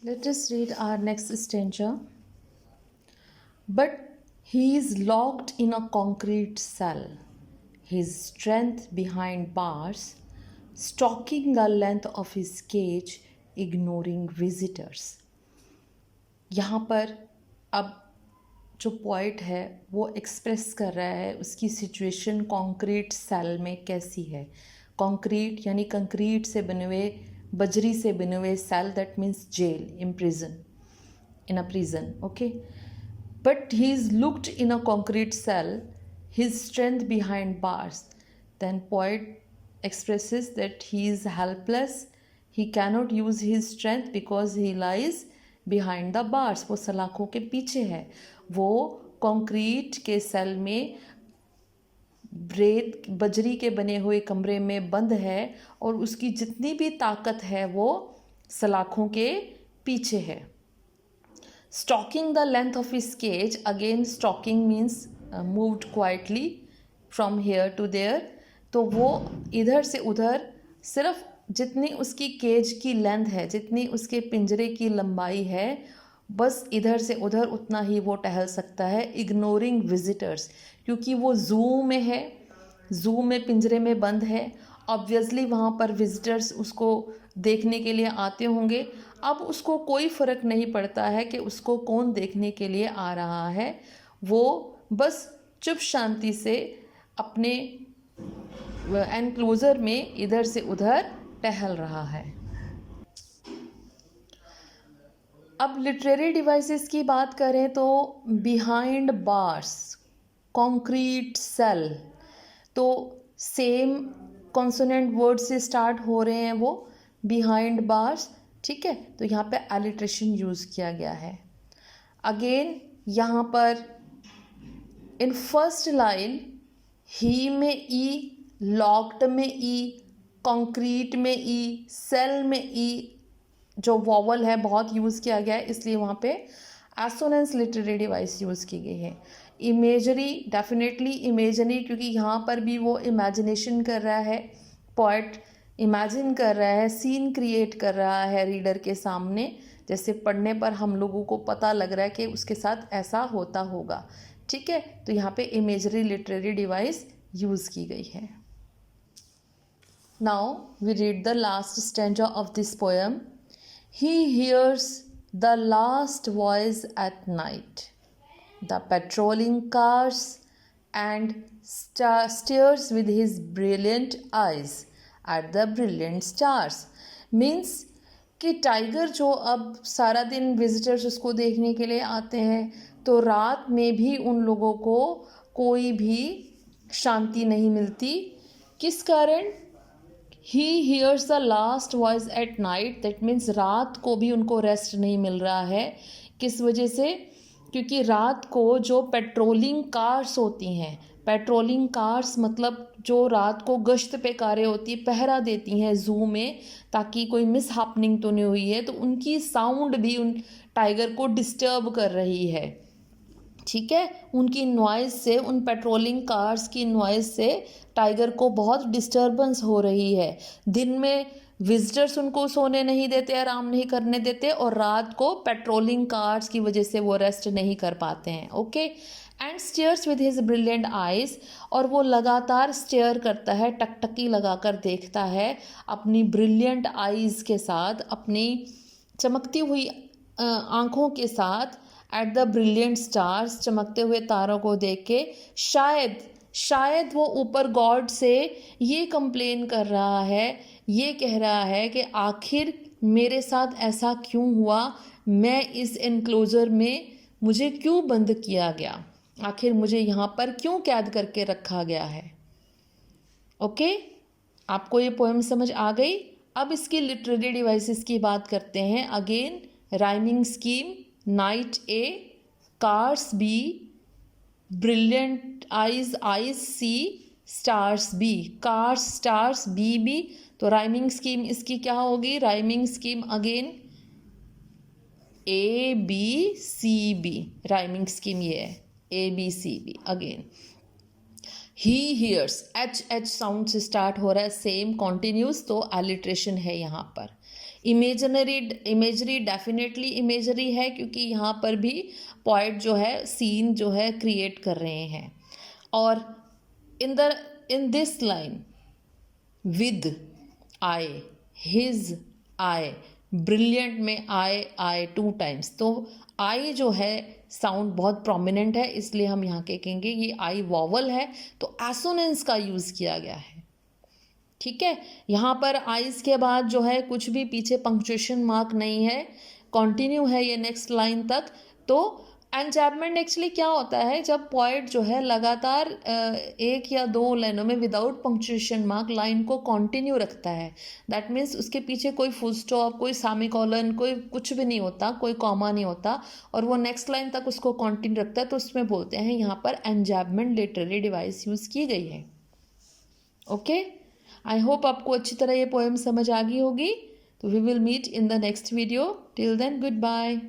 Let us read our next stanza. But he is locked in a concrete cell, his strength behind bars, stalking the length of his cage, ignoring visitors. यहाँ पर अब जो poet है वो express कर रहा है उसकी सिचुएशन कॉन्क्रीट सेल में कैसी है. कॉन्क्रीट यानी कंक्रीट से बने हुए, बजरी से बने हुए cell, that means jail, in a prison, okay. But he is looked in a concrete cell, his strength behind bars. Then poet expresses that he is helpless, he cannot use his strength because he lies behind the bars. वो सलाखों के पीछे है, वो concrete के cell में रेत बजरी के बने हुए कमरे में बंद है और उसकी जितनी भी ताकत है वो सलाखों के पीछे है. Stalking the length of his cage, again stalking means moved quietly from here to there. तो वो इधर से उधर सिर्फ जितनी उसकी केज की लेंथ है, जितनी उसके पिंजरे की लंबाई है, बस इधर से उधर उतना ही वो टहल सकता है. इग्नोरिंग विजिटर्स, क्योंकि वो ज़ू में है, ज़ू में पिंजरे में बंद है. ऑब्वियसली वहाँ पर विजिटर्स उसको देखने के लिए आते होंगे. अब उसको कोई फ़र्क नहीं पड़ता है कि उसको कौन देखने के लिए आ रहा है, वो बस चुप शांति से अपने एनक्लोज़र में इधर से उधर टहल रहा है. अब लिटरेरी डिवाइसेस की बात करें तो बिहाइंड बार्स, कॉन्क्रीट सेल, तो सेम कॉन्सोनेंट वर्ड से स्टार्ट हो रहे हैं वो, बिहाइंड बार्स, ठीक है. तो यहाँ पे एलिट्रेशन यूज़ किया गया है. अगेन यहाँ पर इन फर्स्ट लाइन ही में ई, लॉक्ड में ई, कंक्रीट में ई, सेल में ई, जो वॉवल है बहुत यूज़ किया गया है, इसलिए वहाँ पे एसोनेंस लिटरेरी डिवाइस यूज़ की गई है. इमेजरी, डेफिनेटली इमेजरी, क्योंकि यहाँ पर भी वो इमेजिनेशन कर रहा है, पोएट इमेजिन कर रहा है, सीन क्रिएट कर रहा है रीडर के सामने, जैसे पढ़ने पर हम लोगों को पता लग रहा है कि उसके साथ ऐसा होता होगा, ठीक है. तो यहाँ पे इमेजरी लिटरेरी डिवाइस यूज़ की गई है. Now we read the last stanza of this poem. He hears the last voice at night, the patrolling cars, and stares with his brilliant eyes at the brilliant stars. Means कि tiger जो अब सारा दिन visitors उसको देखने के लिए आते हैं, तो रात में भी उन लोगों को कोई भी शांति नहीं मिलती. किस कारण? He hears the last voice at night, that means रात को भी उनको रेस्ट नहीं मिल रहा है. किस वजह से? क्योंकि रात को जो पेट्रोलिंग कार्स होती हैं, पेट्रोलिंग कार्स मतलब जो रात को गश्त पे कारें होती है, पहरा देती हैं ज़ू में, ताकि कोई मिस हैपनिंग तो नहीं हुई है, तो उनकी साउंड भी उन टाइगर को डिस्टर्ब कर रही है, ठीक है. उनकी नॉइज़ से, उन पेट्रोलिंग कार्स की नॉइज़ से टाइगर को बहुत डिस्टर्बेंस हो रही है. दिन में विजिटर्स उनको सोने नहीं देते, आराम नहीं करने देते, और रात को पेट्रोलिंग कार्स की वजह से वो रेस्ट नहीं कर पाते हैं, okay. And stairs with his brilliant eyes, और वो लगातार स्टेयर करता है, टकटकी लगाकर देखता है अपनी ब्रिलियंट आइज़ के साथ, अपनी चमकती हुई आँखों के साथ, एट द ब्रिलियंट स्टार्स, चमकते हुए तारों को देख के शायद वो ऊपर गॉड से ये कंप्लेन कर रहा है, ये कह रहा है कि आखिर मेरे साथ ऐसा क्यों हुआ, मैं इस एनक्लोज़र में मुझे क्यों बंद किया गया, आखिर मुझे यहाँ पर क्यों कैद करके रखा गया है. ओके, आपको ये पोएम समझ आ गई. अब इसकी लिटरेरी डिवाइसेस की बात करते हैं. Again rhyming scheme, night A, cars B, brilliant eyes C, stars B. Cars, stars, B. तो राइमिंग स्कीम इसकी क्या होगी? Rhyming scheme again A B C B. Rhyming scheme ये है, A B C B. Again he hears, H sound से start हो रहा है, सेम कॉन्टिन्यूस, तो एलिट्रेशन है यहाँ पर। इमेजरी डेफिनेटली इमेजरी है, क्योंकि यहाँ पर भी पोएट जो है सीन जो है क्रिएट कर रहे हैं। और in this line with I, his I, brilliant में आई 2 टाइम्स, तो आई जो है साउंड बहुत प्रोमिनेंट है, इसलिए हम यहाँ के कहेंगे ये आई वॉवल है, तो एसोनेंस का यूज़ किया गया है। ठीक है, यहाँ पर आइज के बाद जो है कुछ भी पीछे पंक्चुएशन मार्क नहीं है, कॉन्टिन्यू है ये नेक्स्ट लाइन तक। तो एनचैपमेंट एक्चुअली क्या होता है, जब पोएट जो है लगातार एक या दो लाइनों में विदाउट पंक्चुएशन मार्क लाइन को कंटिन्यू रखता है। दैट मीन्स उसके पीछे कोई फुल स्टॉप, कोई सेमीकोलन, कोई कुछ भी नहीं होता, कोई कॉमा नहीं होता, और वो नेक्स्ट लाइन तक उसको कंटिन्यू रखता है, तो उसमें बोलते हैं यहाँ पर एनचैपमेंट लिटरेरी डिवाइस यूज़ की गई है। ओके, आई होप आपको अच्छी तरह ये पोएम समझ आ गई होगी। तो we will meet in the next video. Till then, good bye.